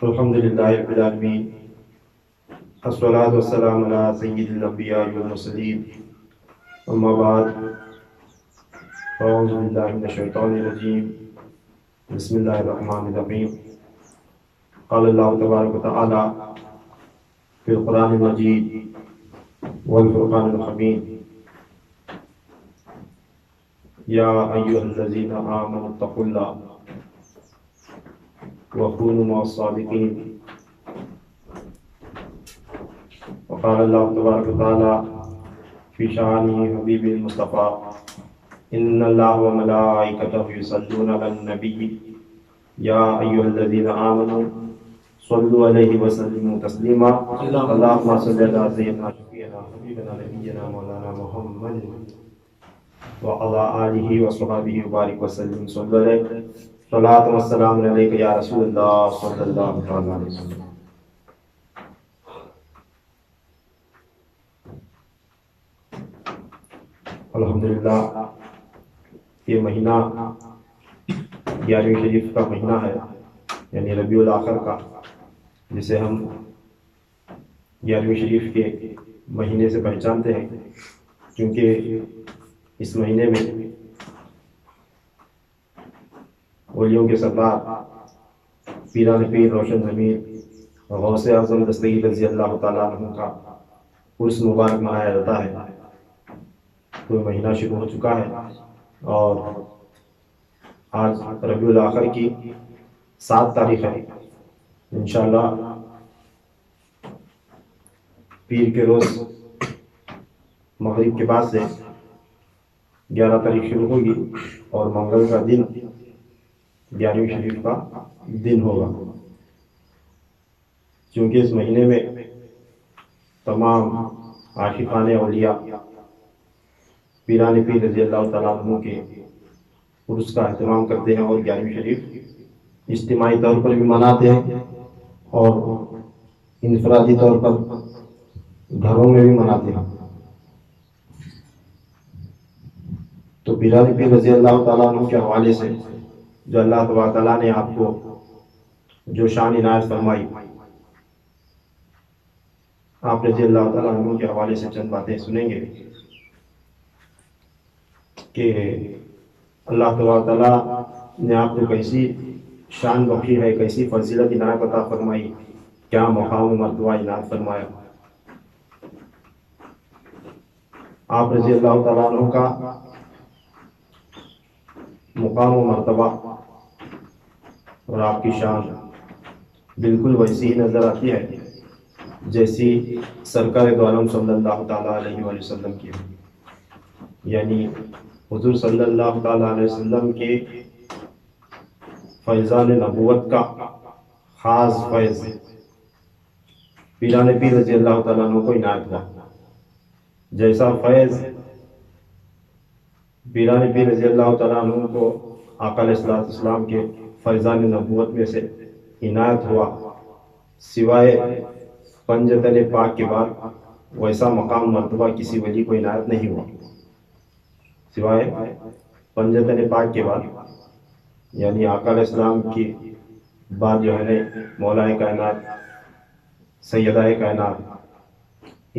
الحمدللہ رب العالمین، الصلاۃ والسلام علی سید الانبیاء والمرسلین، اما بعد، اعوذ باللہ من الشیطان الرجیم، بسم اللہ الرحمن الرحیم۔ قال اللہ تبارک و تعالی فی القرآن المجید والفرقان الحمید، یا ایھا الذین آمنوا اتقوا اللہ وَكُونُوا مَعَ الصَّادِقِينَ۔ وقال اللہ تبارک و تعالی فی شأنہ حبیب المصطفیٰ، ان اللہ وملائکتہ یصلون علی النبی یا ایھا الذین آمنوا صلوا علیہ وسلموا تسلیما۔ اللہم صل علی سیدنا شفیعنا حبیبنا نبینا مولانا محمد وعلی آلہ وصحبہ وبارک وسلم۔ صلی علیہ صلاۃ والسلام علیک یا رسول اللہ صلی اللہ علیہ وسلم۔ الحمدللہ، یہ مہینہ 11ویں شریف کا مہینہ ہے، یعنی ربیع الاخر کا، جسے ہم 11ویں شریف کے مہینے سے پہچانتے ہیں، کیونکہ اس مہینے میں ولیوں کے سردار پیران پیر روشن ضمیر غوث اعظم دستگیر رضی اللہ تعالیٰ عنہ کا عرس مبارک منایا جاتا ہے۔ تو مہینہ شروع ہو چکا ہے اور آج ربیع الاخر کی 7 تاریخ ہے۔ انشاءاللہ پیر کے روز مغرب کے بعد سے 11 تاریخ شروع ہوگی اور منگل کا دن 11ویں شریف کا دن ہوگا، چونکہ اس مہینے میں تمام عاشقان اولیاء پیران پیر رضی اللہ تعالیٰ عنہ کے عرس کا اہتمام کرتے ہیں اور 11ویں شریف اجتماعی طور پر بھی مناتے ہیں اور انفرادی طور پر گھروں میں بھی مناتے ہیں۔ تو پیران پیر رضی اللہ تعالیٰ عنہ کے حوالے سے جو اللہ تبارک تعالیٰ نے آپ کو جو شان عنایت فرمائی، آپ رضی اللہ تعالیٰ عنہ کے حوالے سے چند باتیں سنیں گے کہ اللہ تبارک تعالیٰ نے آپ کو کیسی شان بخشی ہے، کیسی فضیلت عنایت عطا فرمائی، کیا مقام و مرتبہ عنایت فرمایا۔ آپ رضی اللہ تعالیٰ عنہ کا مقام و مرتبہ اور آپ کی شان بالکل ویسی ہی نظر آتی ہے جیسی سرکار دو عالم صلی اللہ تعالیٰ علیہ وآلہ وسلم کی، یعنی حضور صلی اللہ تعالیٰ علیہ وسلم کے فیضان نبوت کا خاص فیض پیران پیر رضی اللہ تعالیٰ عنہ کو عنایت ہوا۔ جیسا فیض پیران پیر رضی اللہ تعالیٰ عنہ کو آقا علیہ الصلوۃ والسلام کے فیضان نبوت میں سے عنایت ہوا، سوائے پنجتن پاک کے بعد ویسا مقام مرتبہ کسی ولی کو عنایت نہیں ہوا، سوائے پنجتن پاک کے بعد، یعنی آقا علیہ السلام کی بعد جو ہے مولا کائنات سیدہ کائنات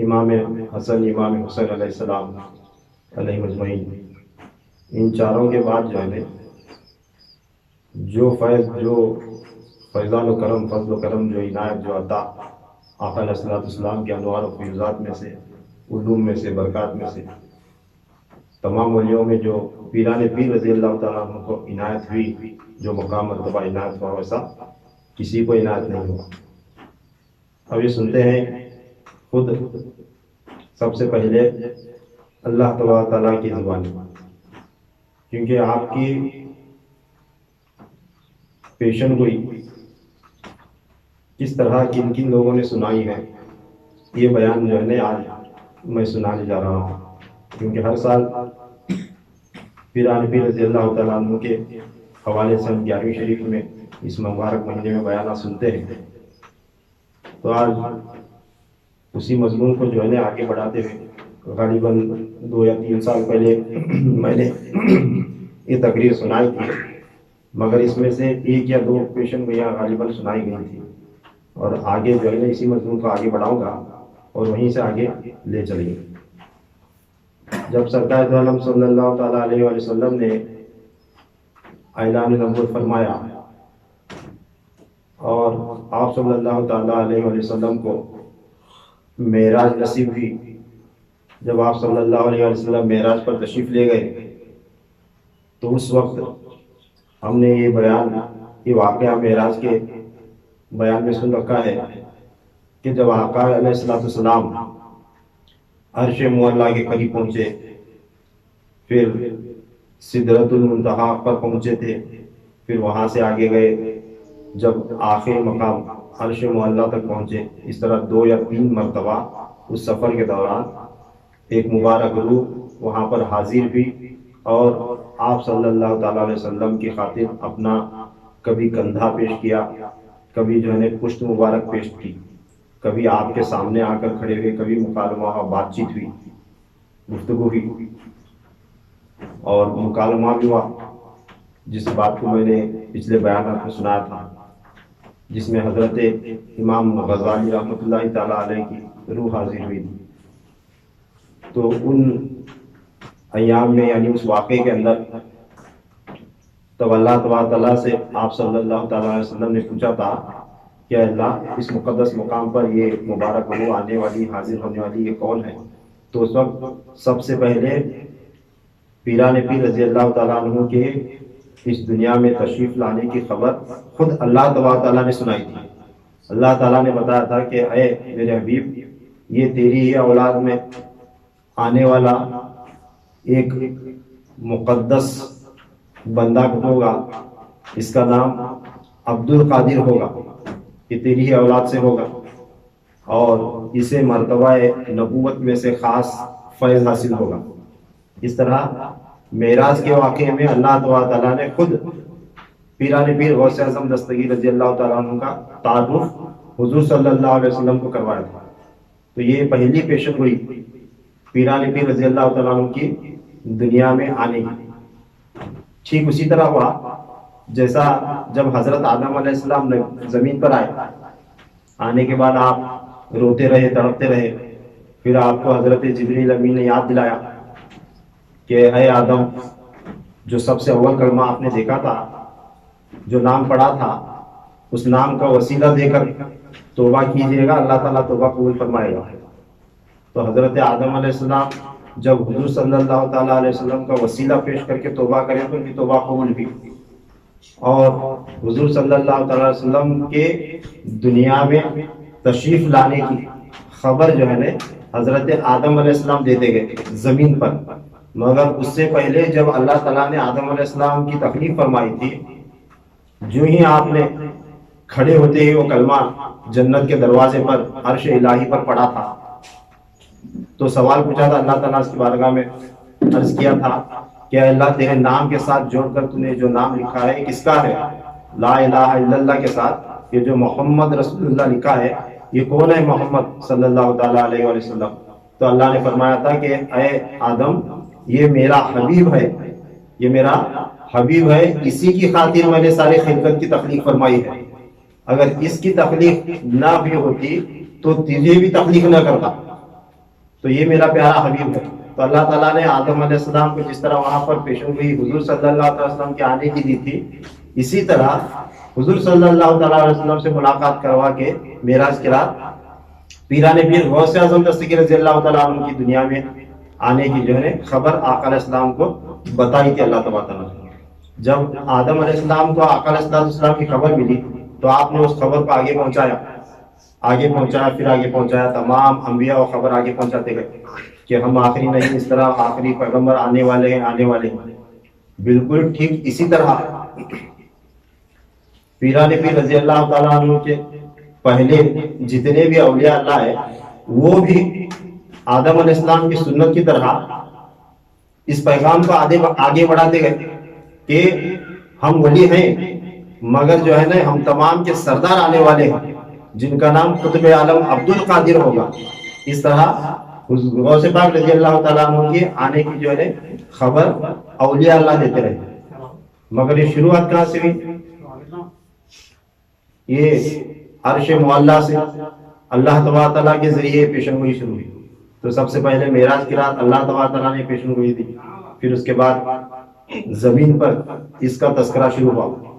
امام حسن امام حسین علیہ السلام علیہ مجمعین، ان چاروں کے بعد جو ہے جو فیضان و کرم، فضل و کرم، جو عنایت، جو عطا آقا علیہ السلام کے انوار و فیوزات میں سے، علوم میں سے، برکات میں سے، تمام ولیوں میں جو پیران پیر رضی اللہ تعالیٰ عنہ کو عنایت ہوئی، جو مقام مرتبہ عنایت ہوا، ویسا کسی کو عنایت نہیں ہوا۔ اب یہ سنتے ہیں خود سب سے پہلے اللہ تبارک تعالیٰ کی زبان، کیونکہ آپ کی پیشن گوئی کس طرح کن کن لوگوں نے سنائی ہے، یہ بیان جو ہے آج میں سنانے جا رہا ہوں، کیونکہ ہر سال پیران پیر رضی اللہ تعالیٰ عنہ کے حوالے سے ہم 11ویں شریف میں اس مبارک مہینے میں بیانات سنتے ہیں۔ تو آج اسی مضمون کو جو ہے آگے بڑھاتے ہوئے غالباً 2 یا 3 سال پہلے میں نے یہ تقریر سنائی تھی، مگر اس میں سے 1 یا 2 پیشن گوئیاں غالباً سنائی گئی تھی، اور آگے جو ہے نا اسی مضمون کو آگے بڑھاؤں گا اور وہیں سے آگے لے چلیں گے۔ جب سرکار دو عالم صلی اللہ تعالیٰ علیہ وآلہ وسلم نے اعلان نبوت فرمایا اور آپ صلی اللہ تعالیٰ علیہ وآلہ وسلم کو معراج نصیب ہوئی، جب آپ صلی اللہ علیہ وسلم معراج پر تشریف لے گئے تو اس وقت ہم نے یہ واقعہ معراج کے بیان میں سن رکھا ہے کہ جب آقا علیہ السلام عرش معلیٰ کے قریب پہنچے، پھر سدرۃ المنتہا پر پہنچے تھے، پھر وہاں سے آگے گئے، جب آخر مقام عرش معلیٰ تک پہنچے، اس طرح 2 یا 3 مرتبہ اس سفر کے دوران ایک مبارک روح وہاں پر حاضر ہوئی اور آپ صلی اللہ تعالیٰ علیہ وسلم کی خاطر اپنا کبھی کندھا پیش کیا، کبھی جو ہے پشت مبارک پیش کی، کبھی آپ کے سامنے آ کر کھڑے ہوئے، کبھی مکالمہ اور بات چیت ہوئی، گفتگو ہوئی اور مکالمہ بھی ہوا، جس بات کو میں نے پچھلے بیانات میں سنایا تھا، جس میں حضرت امام غزالی رحمۃ اللہ تعالیٰ علیہ کی روح حاضر ہوئی تھی۔ تو ان ایام میں یعنی اس واقعے کے اندر تب اللہ تبارک تعالیٰ سے آپ صلی اللہ تعالیٰ علیہ وسلم نے پوچھا تھا کہ اللہ اس مقدس مقام پر یہ مبارک روح آنے والی، حاضر ہونے والی، یہ کون ہے؟ تو اس وقت سب سے پہلے پیران پیر رضی اللہ تعالیٰ عنہ کے اس دنیا میں تشریف لانے کی خبر خود اللہ تبارک تعالیٰ نے سنائی تھی۔ اللہ تعالیٰ نے بتایا تھا کہ اے میرے حبیب، یہ تیری ہی اولاد میں آنے والا ایک مقدس بندہ ہوگا، اس کا نام عبد القادر ہوگا، یہ تیری ہی اولاد سے ہوگا اور اسے مرتبہ نبوت میں سے خاص فیض حاصل ہوگا۔ اس طرح معراج کے واقعے میں اللہ تعالیٰ نے خود پیران پیر غوث اعظم دستگیر رضی اللہ تعالیٰ عنہ کا تعارف حضور صلی اللہ علیہ وسلم کو کروایا تھا۔ تو یہ پہلی پیشن ہوئی پیران پیر رضی اللہ تعالیٰ عنہ کی دنیا میں آنے کی۔ ٹھیک اسی طرح ہوا جیسا جب حضرت آدم علیہ السلام زمین پر آئے، آنے کے بعد آپ روتے رہے، تڑپتے رہے، پھر آپ کو حضرت جبریل امین نے یاد دلایا کہ اے آدم، جو سب سے اول کلمہ آپ نے دیکھا تھا، جو نام پڑھا تھا، اس نام کا وسیلہ دے کر توبہ کیجئے گا، اللہ تعالیٰ توبہ قبول فرمائے گا۔ تو حضرت آدم علیہ السلام جب حضور صلی اللہ تعالیٰ علیہ وسلم کا وسیلہ پیش کر کے توبہ کریں تو ان کی توبہ قبول ہوئی، اور حضور صلی اللہ تعالیٰ علیہ وسلم کے دنیا میں تشریف لانے کی خبر جو ہے نا حضرت آدم علیہ السلام دیتے گئے زمین پر، مگر اس سے پہلے جب اللہ تعالیٰ نے آدم علیہ السلام کی تکلیف فرمائی تھی، جو ہی آپ نے کھڑے ہوتے ہی وہ کلمہ جنت کے دروازے پر عرش الہی پر پڑھا تھا، تو سوال پوچھا تھا اللہ تعالیٰ اس کی بارگاہ میں، عرض کیا تھا کہ اللہ تیرے نام کے ساتھ جوڑ کر تو نے جو نام لکھا ہے کس کا ہے؟ لا الہ الا اللہ کے ساتھ یہ جو محمد رسول اللہ لکھا ہے یہ کون ہے؟ محمد صلی اللہ تعالیٰ علیہ وسلم۔ تو اللہ نے فرمایا تھا کہ اے آدم، یہ میرا حبیب ہے، یہ میرا حبیب ہے، اسی کی خاطر میں نے ساری خلقت کی تخلیق فرمائی ہے، اگر اس کی تخلیق نہ بھی ہوتی تو تجھے بھی تخلیق نہ کرتا، تو یہ میرا پیارا حبیب ہے۔ تو اللہ تعالیٰ نے آدم علیہ السلام کو جس طرح وہاں پر پیشن گوئی حضور صلی اللہ علیہ وسلم کے آنے کی دی تھی، اسی طرح حضور صلی اللہ تعالیٰ علیہ وسلم سے ملاقات کروا کے معراج کی رات پیران پیر غوث اعظم دستگیر رضی اللہ تعالیٰ عنہ کی دنیا میں آنے کی جو ہے خبر آقا علیہ السلام کو بتائی تھی اللہ تبارک تعالیٰ نے۔ جب آدم علیہ السلام کو آقا علیہ السلام کی خبر ملی تو آپ نے اس خبر کو آگے پہنچایا، پھر آگے پہنچایا، تمام انبیاء و خبر آگے پہنچاتے گئے کہ ہم آخری نہیں، اس طرح آخری پیغمبر آنے والے ہیں۔ بالکل ٹھیک اسی طرح پیران پیر رضی اللہ تعالیٰ عنہ کے پہلے جتنے بھی اولیاء اللہ ہے وہ بھی آدم علیہ السلام کی سنت کی طرح اس پیغام کو آگے بڑھاتے گئے کہ ہم ولی ہیں، مگر جو ہے نا ہم تمام کے سردار آنے والے ہیں جن کا نام قطب عالم عبد القادر ہوگا۔ اس طرح غوث پاک رضی اللہ تعالیٰ عنہ کے آنے کی جو ہے خبر اولیاء اللہ دیتے رہے، مگر یہ شروعات کہاں سے ہوئی؟ یہ عرش معلیٰ سے اللہ تبارک تعالیٰ کے ذریعے پیشن گوئی شروع ہوئی. تو سب سے پہلے معراج کی رات اللہ تبارک تعالیٰ نے پیشن گوئی دی. پھر اس کے بعد زمین پر اس کا تذکرہ شروع ہوا.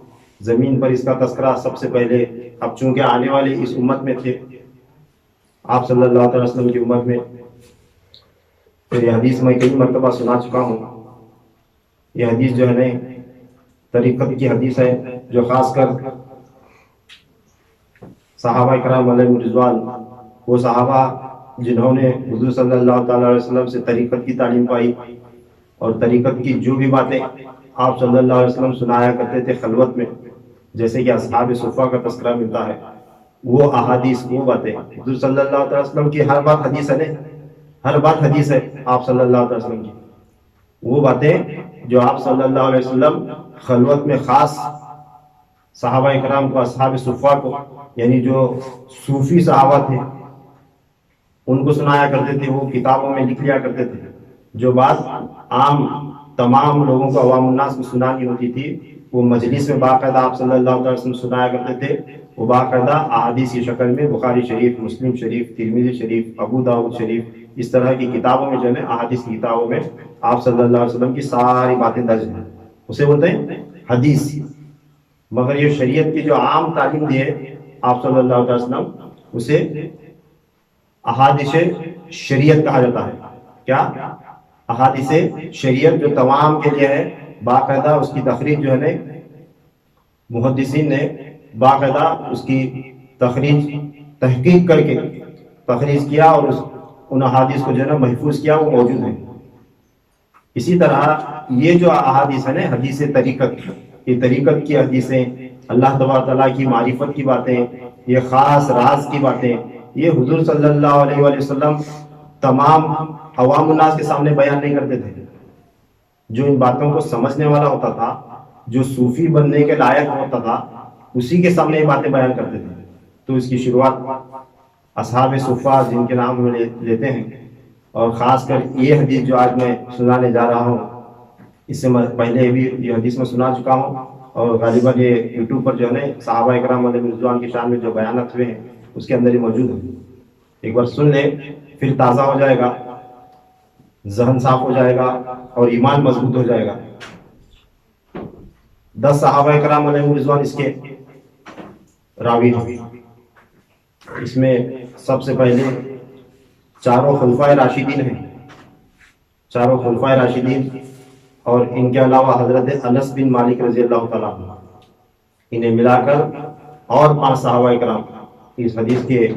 زمین پر اس کا تذکرہ سب سے پہلے، اب چونکہ آنے والے اس امت میں تھے، آپ صلی اللہ علیہ وسلم کی امت میں. پھر یہ حدیث میں کئی مرتبہ سنا چکا ہوں. یہ حدیث جو ہے نا طریقت کی حدیث ہے، جو خاص کر صحابہ کرام علیہم رضوان، وہ صحابہ جنہوں نے حضور صلی اللہ تعالی علیہ وسلم سے طریقت کی تعلیم پائی، اور طریقت کی جو بھی باتیں آپ صلی اللہ علیہ وسلم سنایا کرتے تھے خلوت میں، جیسے کہ اصحاب صفہ کا تذکرہ ملتا ہے، وہ احادیث، وہ باتیں حضور صلی اللہ علیہ وسلم کی ہر بات حدیث ہے، ہر بات حدیث ہے آپ صلی اللہ علیہ وسلم کی. وہ باتیں جو آپ صلی اللہ علیہ وسلم خلوت میں خاص صحابہ کرام کو، اصحاب صفہ کو، یعنی جو صوفی صحابہ تھے، ان کو سنایا کرتے تھے، وہ کتابوں میں لکھ لیا کرتے تھے. جو بات عام تمام لوگوں کو، عوام الناس کو سنانی ہوتی تھی، وہ مجلس میں باقاعدہ آپ صلی اللہ علیہ وسلم سنایا کرتے تھے. وہ باقاعدہ احادیث کی شکل میں بخاری شریف، مسلم شریف، ترمذی شریف، ابو داؤد شریف، اس طرح کی کتابوں میں جو ہے احادیث کی کتابوں میں آپ صلی اللہ علیہ وسلم کی ساری باتیں درج ہیں. اسے بولتے ہیں حدیث. مگر یہ شریعت کی جو عام تعلیم دی ہے آپ صلی اللہ علیہ وسلم، اسے احادیث شریعت کہا جاتا ہے. کیا؟ احادیث شریعت، جو تمام کے لیے ہے. باقاعدہ اس کی تخریج جو ہے نا محدثین نے باقاعدہ اس کی تحقیق کر کے تخریج کیا، اور ان احادیث کو جو ہے نا محفوظ کیا، وہ موجود ہیں. اسی طرح یہ جو احادیث ہے نا حدیث طریقت، یہ طریقت کی حدیثیں، اللہ تبارک تعالیٰ کی معرفت کی باتیں، یہ خاص راز کی باتیں، یہ حضور صلی اللہ علیہ وآلہ وسلم تمام عوام الناس کے سامنے بیان نہیں کرتے تھے. جو ان باتوں کو سمجھنے والا ہوتا تھا، جو صوفی بننے کے لائق ہوتا تھا، اسی کے سامنے یہ باتیں بیان کرتے تھے. تو اس کی شروعات اصحاب صفہ جن کے نام ہم لیتے ہیں، اور خاص کر یہ حدیث جو آج میں سنانے جا رہا ہوں، اس سے پہلے بھی یہ حدیث میں سنا چکا ہوں، اور غالباً یہ یوٹیوب پر جو ہے نا صحابہ کرام علیہم رضوان کی شان میں جو بیانات ہوئے ہیں اس کے اندر ہی موجود ہے. ایک بار سن لیں، پھر تازہ ہو جائے گا، ذہن صاف ہو جائے گا، اور ایمان مضبوط ہو جائے گا. 10 صحابہ کرام علیہم رضوان اس کے راوی ہیں. اس میں سب سے پہلے چاروں خلفائے راشدین ہیں، چاروں خلفائے راشدین، اور ان کے علاوہ حضرت انس بن مالک رضی اللہ تعالیٰ عنہ، انہیں ملا کر اور 5 صحابہ کرام اس حدیث کے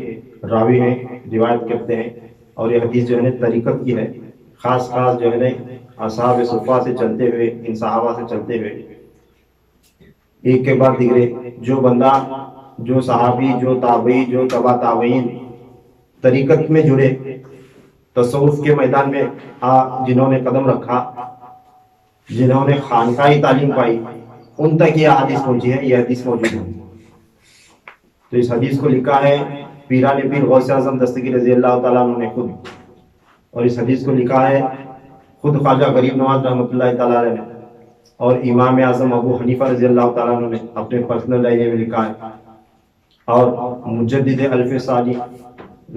راوی ہیں، روایت کرتے ہیں. اور یہ حدیث جو ہے طریقت کی ہے، خاص جو ہے اصحاب صفہ سے چلتے ہوئے، ان صحابہ سے چلتے ہوئے، ایک کے بعد دیگرے جو بندہ، جو صحابی، جو تابعی، جو تبع تابعین طریقت میں جڑے، تصوف کے میدان میں جنہوں نے قدم رکھا، جنہوں نے خانقاہی تعلیم پائی، ان تک یہ حدیث پہنچی ہے، یہ حدیث موجود ہے. تو اس حدیث کو لکھا ہے پیران پیر غوث اعظم دستگیر رضی اللہ تعالیٰ عنہ نے خود، اور اس حدیث کو لکھا ہے خود خواجہ غریب نواز رحمۃ اللہ تعالیٰ علیہ نے، اور امام اعظم ابو حنیفہ رضی اللہ تعالیٰ عنہ نے اپنے پرسنل ڈائری میں لکھا ہے، اور مجدد الف ثانی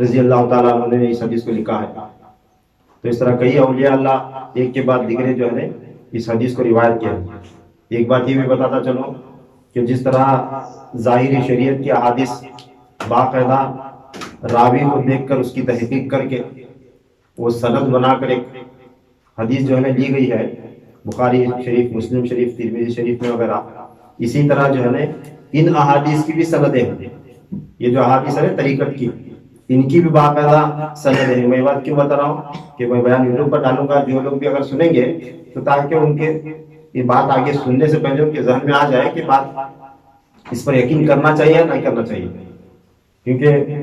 رضی اللہ تعالیٰ عنہ نے اس حدیث کو لکھا ہے. تو اس طرح کئی اولیاء اللہ ایک کے بعد دیگرے جو ہے اس حدیث کو روایت کیا. ایک بات یہ بھی بتاتا چلوں کہ جس طرح ظاہری شریعت کی احادیث باقاعدہ راوی کو دیکھ کر اس کی تحقیق کر کے وہ سند بنا کر ایک حدیث جو ہے لی گئی ہے بخاری شریف، مسلم شریف، ترمذی شریف میں وغیرہ، اسی طرح جو ہے ان احادیث کی بھی سندیں ہیں. یہ جو احادیث ہے طریقت کی، ان کی بھی باقاعدہ سند ہے. میں بات کیوں بتا رہا ہوں کہ میں بیان یوٹیوب پر ڈالوں گا، جو لوگ بھی اگر سنیں گے تو تاکہ ان کے یہ بات آگے سننے سے پہلے ان کے ذہن میں آ جائے کہ بات اس پر یقین کرنا چاہیے یا نہیں کرنا چاہیے. کیونکہ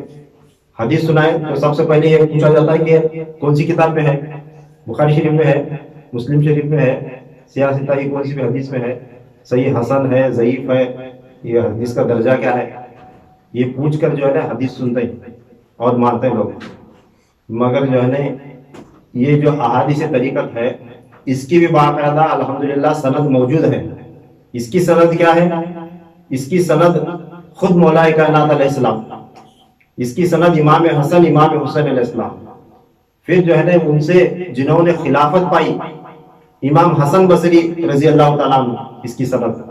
حدیث سنائے تو سب سے پہلے یہ پوچھا جاتا ہے کہ کون سی کتاب میں ہے، بخاری شریف میں ہے، مسلم شریف میں ہے، سیاسی تاریخ کون سی بھی حدیث میں ہے، صحیح حسن ہے، ضعیف ہے، یہ حدیث کا درجہ کیا ہے، یہ پوچھ کر جو ہے نا حدیث سنتے ہیں اور مانتے ہیں لوگ. مگر جو ہے نا یہ جو احادیث طریقت ہے اس کی بھی باقاعدہ الحمدللہ سند موجود ہے. اس کی سند کیا ہے؟ اس کی سند خود مولا کائنات علیہ السلام، اس کی سند امام حسن امام حسین علیہ السلام، پھر جو ہے نا ان سے جنہوں نے خلافت پائی امام حسن بصری رضی اللہ تعالیٰ عنہ، اس کی سند،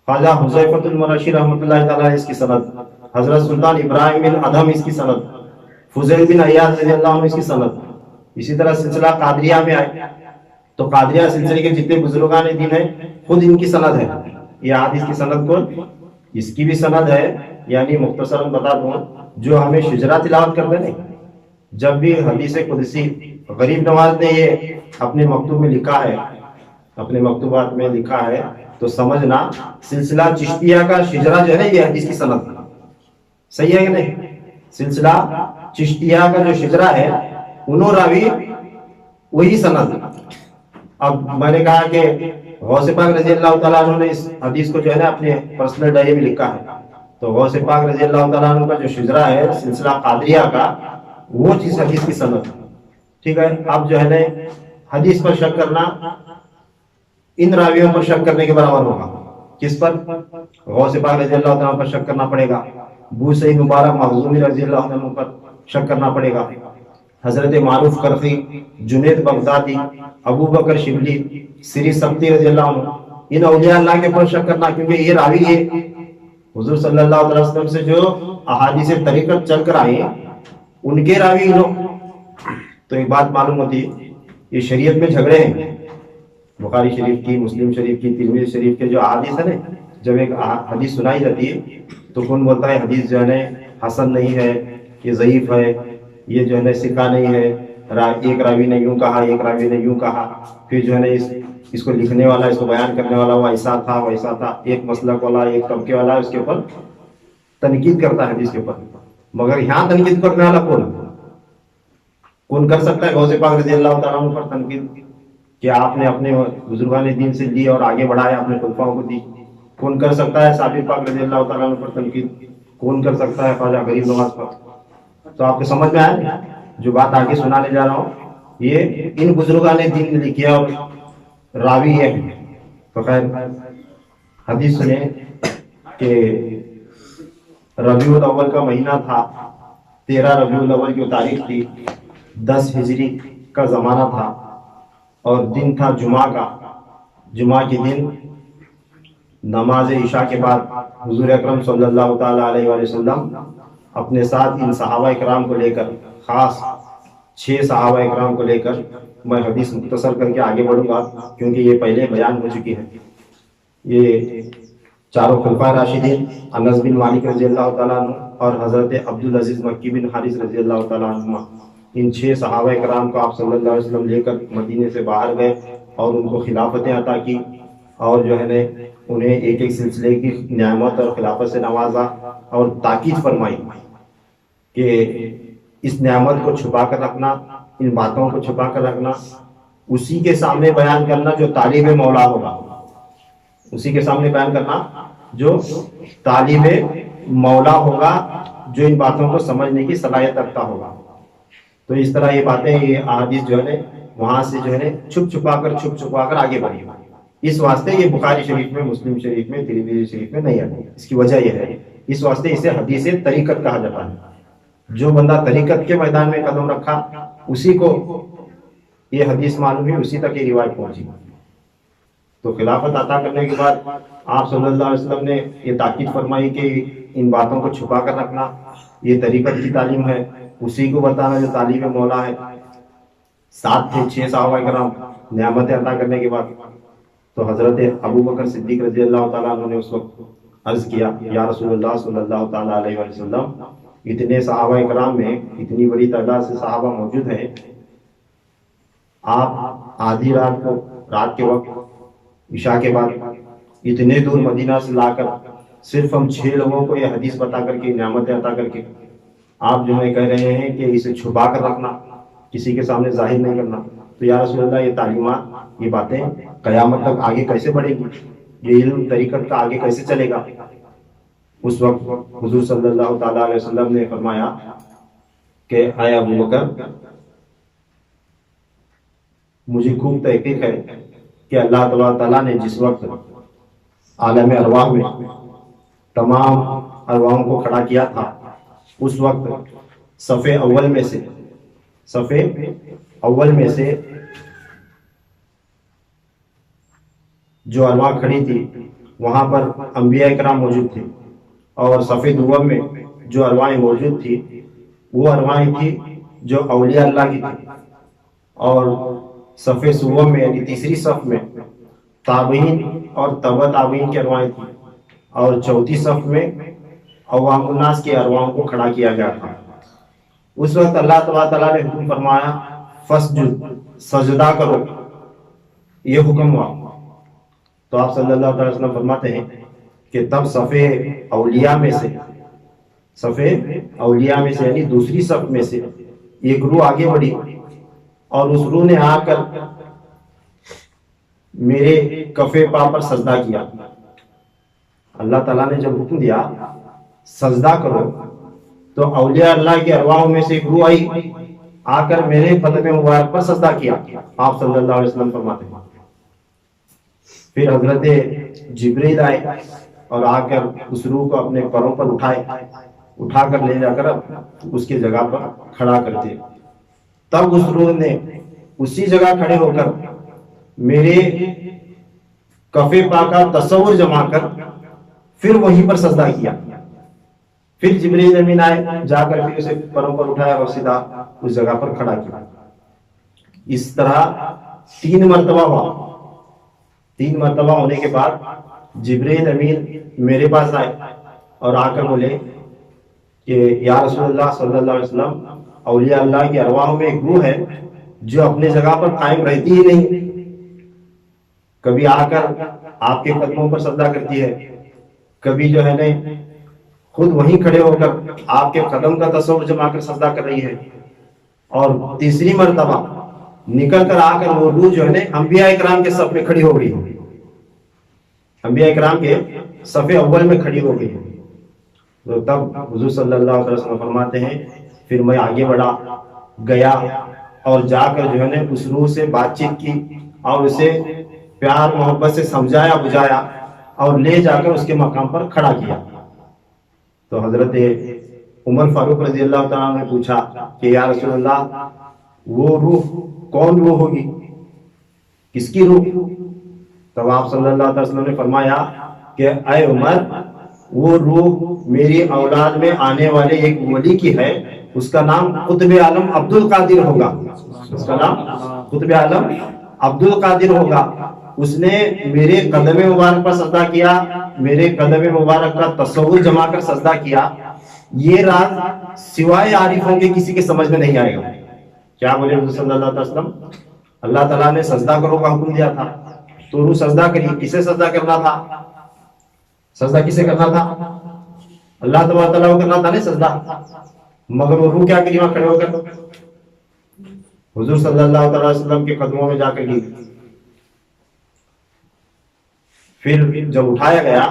خواجہ حذیفۃ المرشی رحمۃ اللہ تعالیٰ اس کی سند، حضرت سلطان ابراہیم بن ادھم اس کی سند، فضیل بن عیاض رضی اللہ عنہ اس کی سند. اسی طرح سلسلہ قادریہ میں آئے تو قادریہ سلسلے کے جتنے بزرگان دین ہیں خود ان کی سند ہے. یہ حدیث کی سند کو اس کی بھی سند ہے. یعنی مختصراً بتا دوں، جو ہمیں شجرا تلاوت کرتے نہیں، جب بھی حدیث قدسی غریب نواز نے یہ اپنے مکتوب میں لکھا ہے، اپنے مکتوبات میں لکھا ہے، تو سمجھنا سلسلہ چشتیہ کا شجرا جو ہے نا یہ حدیث کی سند، صحیح ہے کہ نہیں؟ سلسلہ چشتیہ کا جو شجرا ہے انہوں راوی وہی سند. اب میں نے کہا کہ غوث پاک رضی اللہ تعالیٰ عنہ نے اس حدیث کو جو ہے نا اپنے پرسنل ڈائری میں لکھا ہے، تو غوث پاک رضی اللہ تعالیٰ عنہ کا جو شجرا ہے سلسلہ قادریہ کا، وہ چیز حدیث کی سند. ٹھیک ہے. اب جو ہے نا حدیث پر شک کرنا ان راویوں پر شک کرنے کے برابر ہوگا. کس پر؟ غوث پاک رضی اللہ تعالیٰ پر شک کرنا پڑے گا، ابو سعید مبارک مخزومی رضی اللہ عنہ پر شک کرنا پڑے گا، حضرت معروف کرخی، جنید بغدادی، ابو بکر شبلی، سری سبتی رضی اللہ عنہ، ان اولیاء اللہ کے پر شک کرنا، کیونکہ یہ راوی ہے حضور صلی اللہ علیہ وسلم سے جو احادیث طریقت چل کر آئے ان کے راوی لوگ. تو ایک بات معلوم ہوتی ہے، یہ شریعت میں جھگڑے ہیں. بخاری شریف کی، مسلم شریف کی، ترمذی شریف کے جو احادیث ہے نا، جب ایک حدیث سنائی جاتی ہے تو کون بولتا ہے حدیث جو ہے حسن نہیں ہے، یہ ضعیف ہے، یہ جو ہے ثقہ نہیں ہے، ایک راوی نے یوں کہا، ایک راوی نے یوں کہا. پھر جو ہے اس کو لکھنے والا، اس کو بیان کرنے والا وہ ایسا تھا ویسا تھا، ایک مسلک والا، ایک طبقے والا اس کے اوپر تنقید کرتا ہے حدیث کے اوپر. مگر یہاں تنقید کرنے والا کون کر سکتا ہے؟ غوث پاک رضی اللہ تعالیٰ عنہ پر تنقید کہ آپ نے اپنے بزرگان دین سے لی اور آگے بڑھایا، اپنے خلفاؤں کو دی. کون کر سکتا ہے صابر پاک رضی اللہ تعالیٰ عنہ پر تنقید؟ کون کر سکتا ہے خواجہ غریب نواز پر؟ تو آپ کو سمجھ میں آئے جو بات آگے سنانے جا رہا ہوں، یہ ان بزرگان دین نے لکھی ہے اور راوی ہے. تو خیر حدیث سنیں کہ ربیع الاول کا مہینہ تھا، 13 ربیع الاول کی تاریخ تھی، 10 ہجری کا زمانہ تھا، اور دن تھا جمعہ کا. جمعہ کے دن نماز عشاء کے بعد حضور اکرم صلی اللہ تعالی علیہ وآلہ وسلم اپنے ساتھ ان صحابہ اکرام کو لے کر، خاص 6 صحابہ اکرام کو لے کر، میں حدیث مختصر کر کے آگے بڑھوں گا کیونکہ یہ پہلے بیان ہو چکی ہے. یہ چاروں خلفائے راشدین، انس بن مالک رضی اللہ تعالیٰ عنہ اور حضرت عبدالعزیز مکی بن حارث رضی اللہ تعالیٰ عنہ، ان 6 صحابہ کرام کو آپ صلی اللہ علیہ وسلم لے کر مدینے سے باہر گئے اور ان کو خلافتیں عطا کی، اور جو ہے نا انہیں ایک ایک سلسلے کی نعمت اور خلافت سے نوازا، اور تاکید فرمائی کہ اس نعمت کو چھپا کر رکھنا، ان باتوں کو چھپا کر رکھنا، اسی کے سامنے بیان کرنا جو طالب مولا ہوگا، اسی کے سامنے بیان کرنا جو طالب مولا ہوگا، جو ان باتوں کو سمجھنے کی صلاحیت رکھتا ہوگا. تو اس طرح یہ باتیں، یہ احادیث جو ہے وہاں سے جو ہے چھپ چھپا کر آگے بڑھی. اس واسطے یہ بخاری شریف میں، مسلم شریف میں، ترمذی شریف میں نہیں آتی. اس کی وجہ یہ ہے، اس واسطے اسے حدیث طریقت کہا جاتا ہے. جو بندہ طریقت کے میدان میں قدم رکھا اسی کو یہ حدیث معلوم ہوئی، اسی تک یہ روایت پہنچی. تو خلافت عطا کرنے کے بعد آپ صلی اللہ علیہ وسلم نے یہ تاکید فرمائی کہ ان باتوں کو چھپا کر رکھنا یہ طریقت کی تعلیم ہے، اسی کو بتانا جو طالب مولا ہے. 7 تھے 6 صحابہ کرام نعمت عطا کرنے کے بعد. تو حضرت ابو بکر صدیق رضی اللہ تعالیٰ عنہ نے اس وقت عرض کیا، یا رسول اللہ صلی اللہ تعالیٰ علیہ وسلم، اتنے صحابہ کرام میں اتنی بڑی تعداد سے صحابہ موجود ہیں، آپ آدھی رات کو، رات کے وقت عشاء کے بعد اتنے دور مدینہ سے لا کر صرف ہم 6 لوگوں کو یہ حدیث بتا کر کے، نعمت عطا کر کے، آپ جو ہے کہہ رہے ہیں کہ اسے چھپا کر رکھنا، کسی کے سامنے ظاہر نہیں کرنا. تو یا رسول اللہ یہ تعلیمات، یہ باتیں قیامت تک آگے کیسے بڑھیں گی؟ یہ علم طریقت کا آگے کیسے چلے گا؟ اس وقت حضور صلی اللہ تعالیٰ علیہ وسلم نے فرمایا کہ اے ابو بکر، مجھے خوب تحقیق ہے کہ اللہ تعالیٰ نے جس وقت عالم ارواح میں تمام ارواحوں کو کھڑا کیا تھا، اس وقت صف اول میں سے جو ارواح کھڑی تھی وہاں پر انبیاء کرام موجود تھے، اور صف دوم میں جو ارواحیں موجود تھی وہ ارواحیں تھی جو اولیاء اللہ کی تھی، اور صف سوم میں یعنی تیسری صف میں تابعین اور تبع تابعین کی ارواحیں تھیں، اور چوتھی صف میں عوام الناس کے ارواحوں کو کھڑا کیا گیا تھا۔ اس وقت اللہ تبارک تعالیٰ نے حکم فرمایا فسجد، سجدہ کرو، یہ حکم ہوا۔ تو آپ صلی اللہ علیہ وسلم فرماتے ہیں کہ تب صف اولیاء میں سے یعنی دوسری صف میں سے ایک روح آگے بڑھی، اور اس روح نے آ کر میرے کف پا پر سجدہ کیا۔ اللہ تعالیٰ نے جب حکم دیا سجدہ کرو تو اولیاء اللہ کے ارواحوں میں سے ایک روح آئی، آ کر میرے قدم مبارک پر سجدہ کیا۔ آپ صلی اللہ علیہ وسلم فرماتے ہیں پھر حضرت جبریل آئے اور آ کر اس روح کو اپنے پروں پر اٹھا کر لے جا کر اس کی جگہ پر کھڑا کرتے۔ تب اس روح نے اسی جگہ کھڑے ہو کر میرے کف پا کا تصور جما کر پھر وہیں پر سجدہ کیا۔ پھر جبریل امین آئے، جا کر پھر اسے پروں پر اٹھایا اور سیدھا اس جگہ پر کھڑا کیا۔ اس طرح 3 مرتبہ ہوا۔ 3 مرتبہ ہونے کے بعد جبریل امین میرے پاس آئے اور آ کر بولے کہ یا رسول اللہ صلی اللہ علیہ وسلم، اولیاء اللہ کی ارواحوں میں ایک روح ہے جو اپنے جگہ پر قائم رہتی ہی نہیں، کبھی آ کر آپ کے قدموں پر سجدہ کرتی ہے، کبھی جو ہے نا خود وہیں کھڑے ہو کر آپ کے قدم کا تصور جما کر سجدہ کر رہی ہے، اور تیسری مرتبہ نکل کر آ کر وہ روح جو ہے نا انبیاء کرام کے صف میں کھڑی ہو گئی، انبیاء کرام کے صف اول میں کھڑی ہو گئی۔ تو تب حضور صلی اللہ علیہ وسلم فرماتے ہیں پھر میں آگے بڑھا گیا اور جا کر جو ہے نا اس روح سے بات چیت کی اور اسے پیار محبت سے سمجھایا بجھایا اور لے جا کر اس کے مقام پر کھڑا کیا۔ تو حضرت عمر فاروق رضی اللہ تعالیٰ نے پوچھا کہ یا رسول اللہ وہ روح کون روح ہوگی، کس کی روح؟ تب آپ صلی اللہ علیہ وسلم نے فرمایا کہ اے عمر، وہ روح میری اولاد میں آنے والے ایک ولی کی ہے، اس کا نام قطب عالم عبد القادر ہوگا، اس کا نام قطب عالم عبد القادر ہوگا۔ اس نے میرے قدم مبارک پر سجدہ کیا، میرے قدم مبارک کا تصور جما کر سجدہ کیا۔ یہ راز سوائے عارفوں کے کسی کے سمجھ میں نہیں آئے گا۔ کیا بولے حضور صلی اللہ علیہ وسلم؟ اللہ تعالیٰ نے سجدہ کرو کا حکم دیا تھا تو روح سجدہ کری، کسے سجدہ کرنا تھا؟ سجدہ کسے کرنا تھا؟ اللہ تبارک تعالیٰ کو کرنا تھا نا سجدہ، مگر وہ روح کیا کری وہاں کھڑے ہو کر؟ حضور صلی اللہ علیہ وسلم کے قدموں میں جا کر لی۔ پھر جب اٹھایا گیا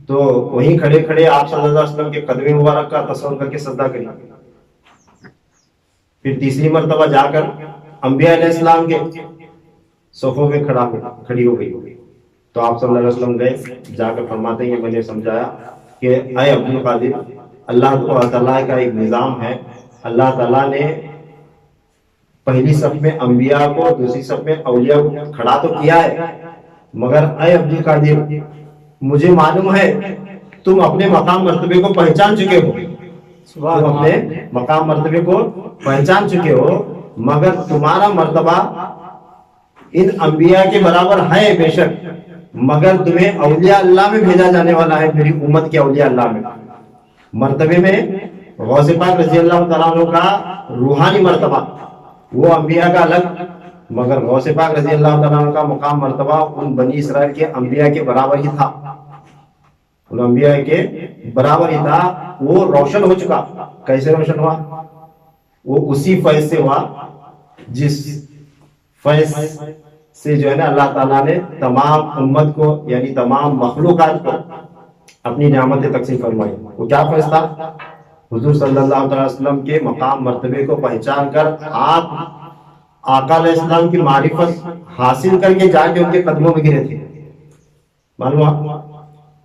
تو وہیں کھڑے کھڑے آپ صلی اللہ علیہ وسلم کے قدم مبارک کا تصور کر کے سجدہ کری۔ پھر تیسری مرتبہ جا کر انبیاء علیہ السلام کے صفوں میں کھڑی ہو گئی۔ تو آپ صلی اللہ علیہ وسلم گئے، جا کر فرماتے ہیں میں نے سمجھایا کہ اے عبد القادر، اللہ تعالیٰ کا ایک نظام ہے، اللہ تعالیٰ نے پہلی صف میں انبیاء کو، دوسری صف میں اولیاء کو کھڑا تو کیا ہے، مگر اے عبد القادر مجھے معلوم ہے تم اپنے مقام مرتبے کو پہچان چکے ہو، تم اپنے مقام مرتبے کو پہچان چکے ہو، مگر تمہارا مرتبہ ان انبیاء کے برابر ہے بے شک، مگر تمہیں اولیاء اللہ میں بھیجا جانے والا ہے، میری امت کے اولیاء اللہ میں۔ مرتبے میں غوث پاک رضی اللہ تعالیٰ عنہ کا روحانی مرتبہ وہ انبیاء کا الگ، مگر غوث پاک رضی اللہ تعالیٰ عنہ کا مقام مرتبہ ان بنی اسرائیل کے انبیاء کے برابر ہی تھا، ان انبیاء کے برابر ہی تھا۔ وہ روشن ہو چکا، کیسے روشن ہوا؟ وہ اسی فیض سے ہوا جس فیض سے جو ہے نا اللہ تعالیٰ نے تمام امت کو یعنی تمام مخلوقات کو اپنی نعمتیں تقسیم فرمائی۔ وہ کیا فیض تھا؟ حضور صلی اللہ علیہ وسلم کے مقام مرتبے کو پہچان کر آپ آقا علیہ السلام کی معرفت حاصل کر کے جا کے ان کے قدموں میں گرے تھے، معلوم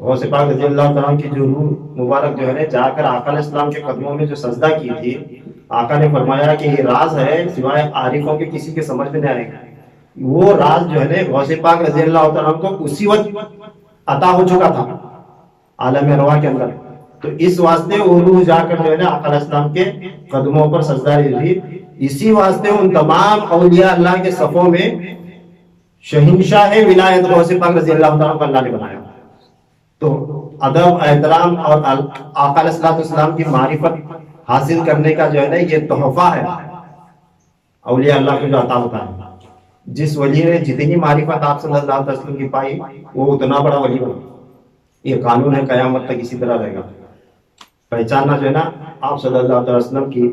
غوث پاک رضی اللہ تعالیٰ کی جو روح مبارک جو ہے جا کر آقا علیہ السلام کے قدموں میں جو سجدہ کی تھی، آقا نے فرمایا کہ یہ راز ہے سوائے عارفوں کے کسی کے سمجھ میں نہیں آئے گا. وہ راز جو ہے غوث پاک رضی اللہ تعالیٰ کو اسی وقت عطا ہو چکا تھا عالم ارواح کے اندر. تو اس واسطے وہ روح جا کر جو ہے آقا علیہ السلام کے قدموں پر سجدہ رہی. اسی واسطے ان تمام اولیاء اللہ کے صفوں میں شہنشاہ ولایت غوث پاک رضی اللہ تعالیٰ کو اللہ نے بنایا. تو ادب احترام اور آقا علیہ السلام کی معرفت حاصل کرنے کا جو ہے یہ تحفہ ہے اولیاء اللہ کو جو عطا ہوتا ہے. جس ولی نے جتنی معرفت آپ صلی اللہ علیہ وسلم کی پائی وہ اتنا بڑا ولی بنا. یہ قانون ہے قیامت تک اسی طرح رہے گا. پہچاننا جو ہے آپ صلی اللہ علیہ وسلم کی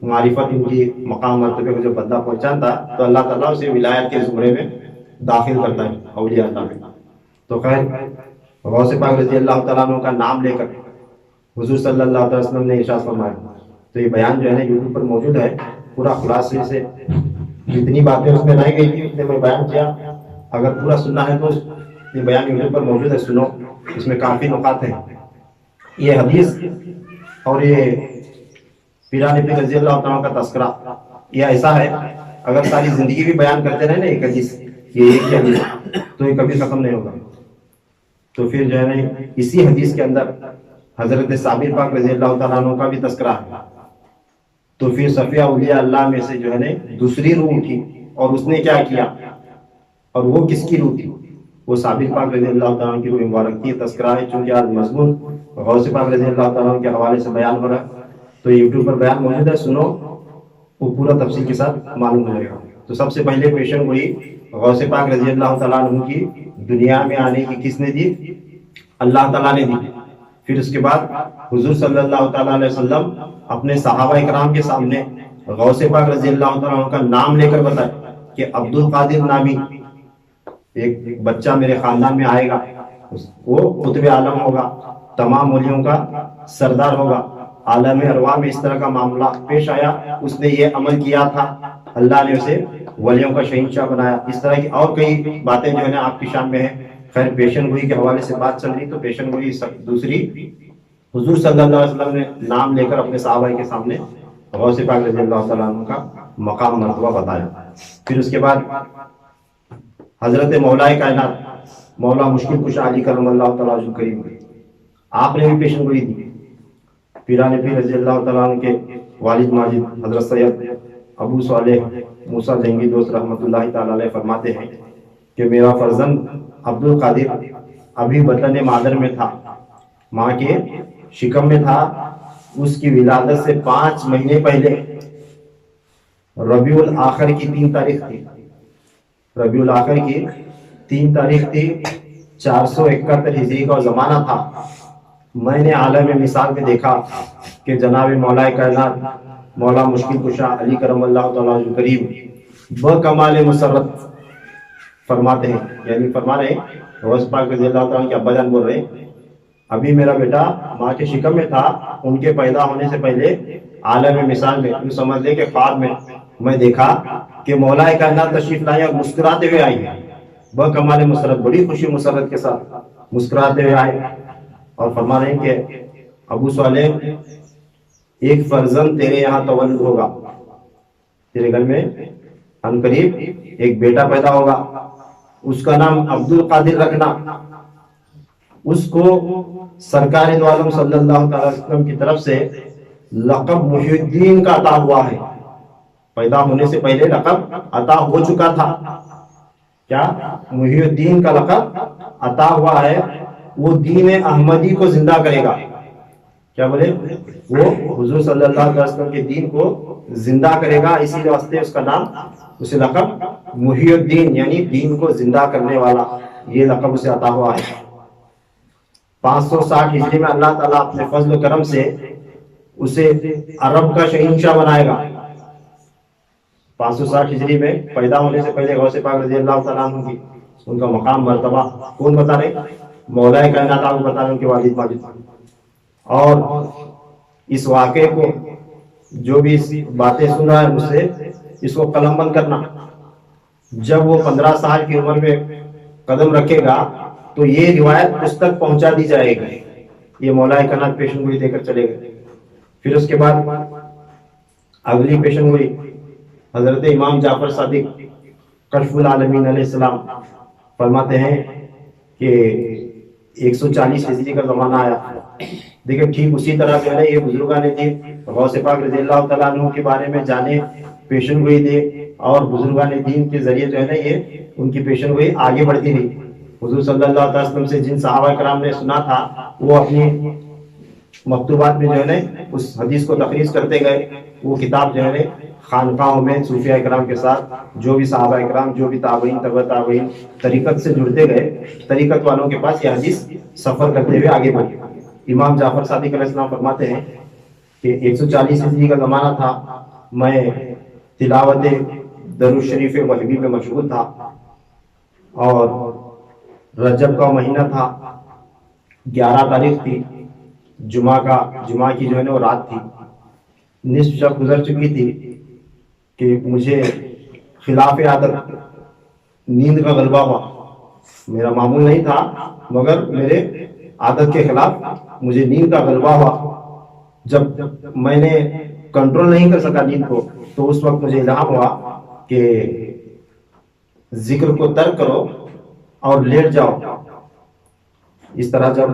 معرفت، ان کی مقام مرتبے کو جو بندہ پہچانتا تو اللہ تعالیٰ اسے ولایت کے زمرے میں داخل کرتا ہے اولیاء اللہ میں. تو خیر غوث پاک رضی اللہ تعالیٰ عنہ کا نام لے کر حضور صلی اللہ علیہ وسلم نے ارشاد فرمایا. تو یہ بیان جو ہے یوٹیوب پر موجود ہے، پورا خلاصے سے جتنی باتیں اس میں لائی گئی تھی اتنے میں بیان کیا. اگر پورا سننا ہے تو یہ بیان یوٹیوب پر موجود ہے، سنو، اس میں کافی نکات ہیں. یہ حدیث اور یہ پیران پیر رضی اللہ تعالیٰ کا تذکرہ یہ ایسا ہے، اگر ساری زندگی بھی بیان کرتے رہے نا ایک حدیث، یہ ایک ہی حدیث، تو یہ کبھی ختم نہیں ہوگا. تو پھر جو ہے اسی حدیث کے اندر حضرت صابر پاک رضی اللہ تعالیٰ عنہ کا بھی تذکرہ ہے. تو پھر صفیہ اولیاء اللہ میں سے جو ہے دوسری روح اٹھی اور اس نے کیا کیا، اور وہ کس کی روح تھی؟ وہ صابر پاک رضی اللہ تعالیٰ کی روح مبارک تھی. تذکرہ ہے، چونکہ آج مضمون غوث پاک رضی اللہ تعالیٰ کے حوالے سے بیان ہو رہا ہے تو یوٹیوب پر بیان موجود ہے، سنو، وہ پورا تفصیل کے ساتھ معلوم ہو جائے گا. تو سب سے پہلے پیشن گوئی غوث پاک رضی اللہ تعالیٰ عنہ کی دنیا میں آنے کی کس نے دی؟ اللہ تعالیٰ نے دی. پھر اس کے بعد حضور صلی اللہ تعالیٰ علیہ وسلم اپنے صحابہ اکرام کے سامنے غوث پاک رضی اللہ تعالیٰ عنہ کا نام لے کر بتائے کہ عبد القادر نامی ایک بچہ میرے خاندان میں آئے گا، وہ قطب عالم ہوگا، تمام ولیوں کا سردار ہوگا. عالم ارواح میں اس طرح کا معاملہ پیش آیا، اس نے یہ عمل کیا تھا، اللہ نے اسے ولیوں کا شہنشاہ بنایا. اس طرح کی اور کئی باتیں جو ہے آپ کی شان میں ہیں. خیر پیشن گوئی کے حوالے سے بات چل رہی، تو پیشن گوئی دوسری حضور صلی اللہ علیہ وسلم نے نام لے کر اپنے صحابہ کے سامنے غوث پاک رضی اللہ تعالیٰ عنہ کا مقام مرتبہ بتایا. پھر اس کے بعد حضرت مولا کائنات مولا مشکل کشا علی کرم اللہ تعالیٰ عنہ کریم آپ نے بھی پیشن گوئی دی. پیران پیر رضی اللہ تعالیٰ عنہ کے والد ماجد حضرت سید ابو صالح موسیٰ جنگی دوست رحمۃ اللہ تعالیٰ علیہ فرماتے ہیں کہ میرا فرزند عبد القادر ابھی بطن مادر میں تھا، ماں کے شکم میں تھا. اس کی ولادت سے 5 مہینے پہلے ربیع الآخر کی 3 تاریخ تھی. ربیع الآخر کی 3 تاریخ تھی، 471 ہجری کا زمانہ تھا. میں نے عالم مثال میں دیکھا کہ جناب مولا کائنات مولا مشکل کشا علی کرم اللہ تعالیٰ عنہ کریم بکمال مسرت فرماتے ہیں، یعنی فرما رہے ہیں غوث پاک رضی اللہ تعالیٰ کے ابا جان بول رہے ہیں ابھی میرا بیٹا ماں کے شکم میں تھا، ان کے پیدا ہونے سے پہلے عالم مثال میں یوں سمجھ لے کہ خواب میں دیکھا کہ مولا کائنات تشریف لائے اور مسکراتے ہوئے آئی بکمال مسرت، بڑی خوشی مسرت کے ساتھ مسکراتے ہوئے آئے اور فرما رہے ہیں کہ ابو صالح ایک فرزند تیرے یہاں تولد ہوگا، تیرے گھر میں ان قریب ایک بیٹا پیدا ہوگا، اس کا نام عبد القادر رکھنا. اس کو سرکار دو عالم صلی اللہ تعالی وسلم کی طرف سے لقب محی الدین کا عطا ہوا ہے. پیدا ہونے سے پہلے لقب عطا ہو چکا تھا. کیا؟ محی الدین کا لقب عطا ہوا ہے. وہ دین احمدی کو زندہ کرے گا. کیا بولے؟ وہ حضور صلی اللہ علیہ وسلم کے دین کو زندہ کرے گا، اسی واسطے اس کا نام، اسے لقب محی الدین یعنی دین کو زندہ کرنے والا، یہ لقب اسے عطا ہوا ہے. 560 ہجری میں اللہ تعالیٰ اپنے فضل و کرم سے اسے عرب کا شہنشاہ بنائے گا. 560 ہجری میں پیدا ہونے سے پہلے غوث پاک رضی اللہ تعالیٰ عنہ کی ان کا مقام مرتبہ کون بتا رہے؟ مولا کائنات آپ بتا رہے ہیں ان کے والد ماجد. اور اس واقعے کو جو بھی باتیں سن رہا ہے مجھ سے، اس کو قلم بند کرنا. جب وہ 15 سال کی عمر میں قدم رکھے گا تو یہ روایت اس تک پہنچا دی جائے گی. یہ مولا کائنات پیشن گوئی دے کر چلے گئے. پھر اس کے بعد اگلی پیشن گوئی حضرت امام جعفر صادق کشف العالمین علیہ السلام فرماتے ہیں کہ 140 ہجری کا زمانہ آیا. دیکھیں ٹھیک اسی طرح جو ہے یہ بزرگان دین غوث پاک رضی اللہ تعالیٰ عنہ کے بارے میں جانے، پیشن گوئی دے، اور بزرگان دین کے ذریعے جو ہے نا یہ ان کی پیشن گوئی آگے بڑھتی رہی. حضور صلی اللہ علیہ وسلم سے جن صحابہ کرام نے سنا تھا وہ اپنی مکتوبات میں جو ہے نا اس حدیث کو تخریج کرتے گئے. وہ کتاب جو ہے نا خانقاہوں میں صوفیاء کرام کے ساتھ جو بھی صحابہ کرام، جو بھی تابعین، تبع تابعین طریقت سے جڑتے گئے، طریقت والوں کے پاس یہ حدیث سفر کرتے ہوئے آگے بڑھی. امام جعفر صادق علیہ السلام فرماتے ہیں کہ 140 ہجری کا زمانہ تھا، میں تلاوت درود شریف وہبی میں مشغول تھا، اور رجب کا مہینہ تھا، 11 تاریخ تھی، جمعہ کی جو ہے نا وہ رات تھی. نصف شب گزر چکی تھی کہ مجھے خلاف عادت نیند کا غلبہ ہوا. میرا معمول نہیں تھا مگر میرے عادت کے خلاف مجھے نیند کا غلبہ ہوا. جب میں نے کنٹرول نہیں کر سکا نیند کو، تو اس وقت مجھے الہام ہوا کہ ذکر کو ترک کرو اور لیٹ جاؤ. اس طرح جب